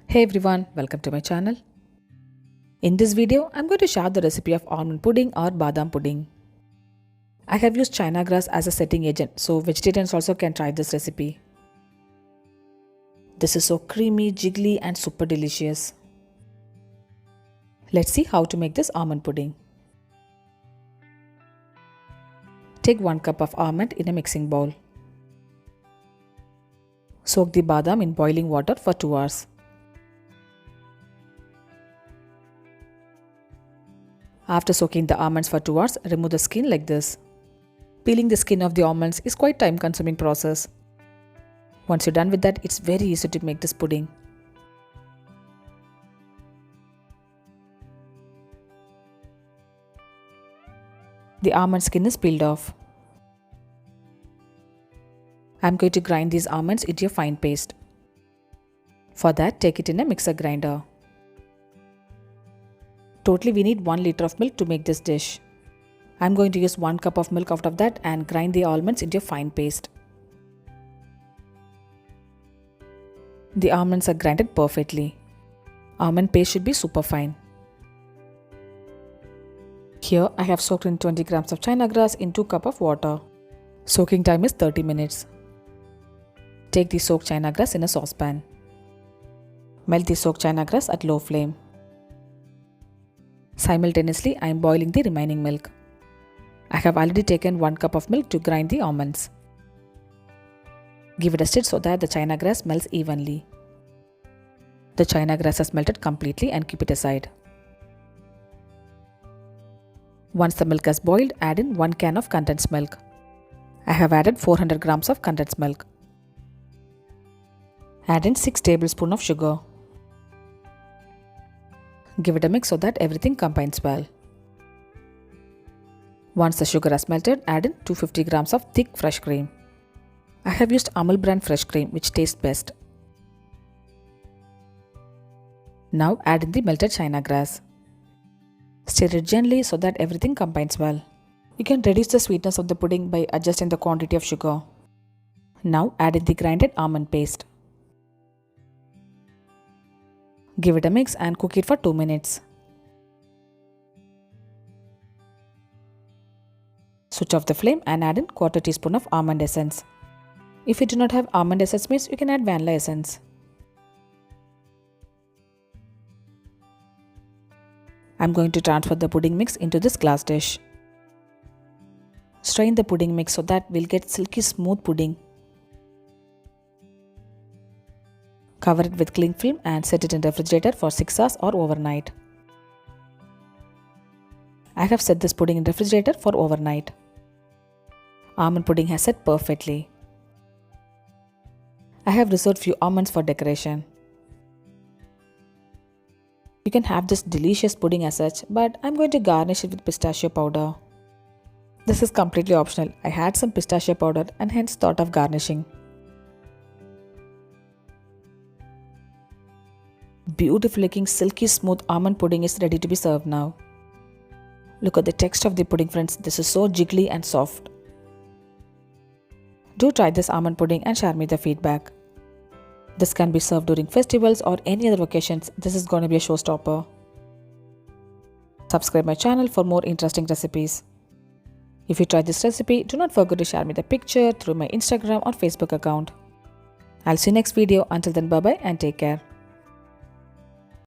Hey everyone, welcome to my channel. In this video, I'm going to share the recipe of almond pudding or badam pudding. I have used china grass as a setting agent, so vegetarians also can try this recipe. This is so creamy, jiggly and super delicious. Let's see how to make this almond pudding. Take 1 cup of almond in a mixing bowl. Soak the badam in boiling water for 2 hours. After soaking the almonds for 2 hours, remove the skin like this. Peeling the skin of the almonds is quite time-consuming process. Once you're done with that, it's very easy to make this pudding. The almond skin is peeled off. I'm going to grind these almonds into a fine paste. For that, take it in a mixer grinder. Totally we need 1 liter of milk to make this dish. I'm going to use 1 cup of milk out of that and grind the almonds into a fine paste. The almonds are grinded perfectly. Almond paste should be super fine. Here I have soaked in 20 grams of china grass in 2 cups of water. Soaking time is 30 minutes. Take the soaked china grass in a saucepan. Melt the soaked china grass at low flame. Simultaneously, I am boiling the remaining milk. I have already taken 1 cup of milk to grind the almonds. Give it a stir so that the china grass melts evenly. The china grass has melted completely and keep it aside. Once the milk has boiled, add in 1 can of condensed milk. I have added 400 grams of condensed milk. Add in 6 tablespoons of sugar. Give it a mix so that everything combines well. Once the sugar has melted, add in 250 grams of thick fresh cream. I have used Almond brand fresh cream which tastes best. Now add in the melted china grass. Stir it gently so that everything combines well. You can reduce the sweetness of the pudding by adjusting the quantity of sugar. Now add in the grinded almond paste. Give it a mix and cook it for 2 minutes. Switch off the flame and add in 1/4 teaspoon of almond essence. If you do not have almond essence mix, you can add vanilla essence. I'm going to transfer the pudding mix into this glass dish. Strain the pudding mix so that we'll get silky smooth pudding. Cover it with cling film and set it in the refrigerator for 6 hours or overnight. I have set this pudding in the refrigerator for overnight. Almond pudding has set perfectly. I have reserved few almonds for decoration. You can have this delicious pudding as such, but I'm going to garnish it with pistachio powder. This is completely optional. I had some pistachio powder and hence thought of garnishing. Beautiful looking silky smooth almond pudding is ready to be served now. Look at the texture of the pudding friends, this is so jiggly and soft. Do try this almond pudding and share me the feedback. This can be served during festivals or any other occasions, this is going to be a showstopper. Subscribe my channel for more interesting recipes. If you try this recipe, do not forget to share me the picture through my Instagram or Facebook account. I'll see you next video, until then bye bye and take care.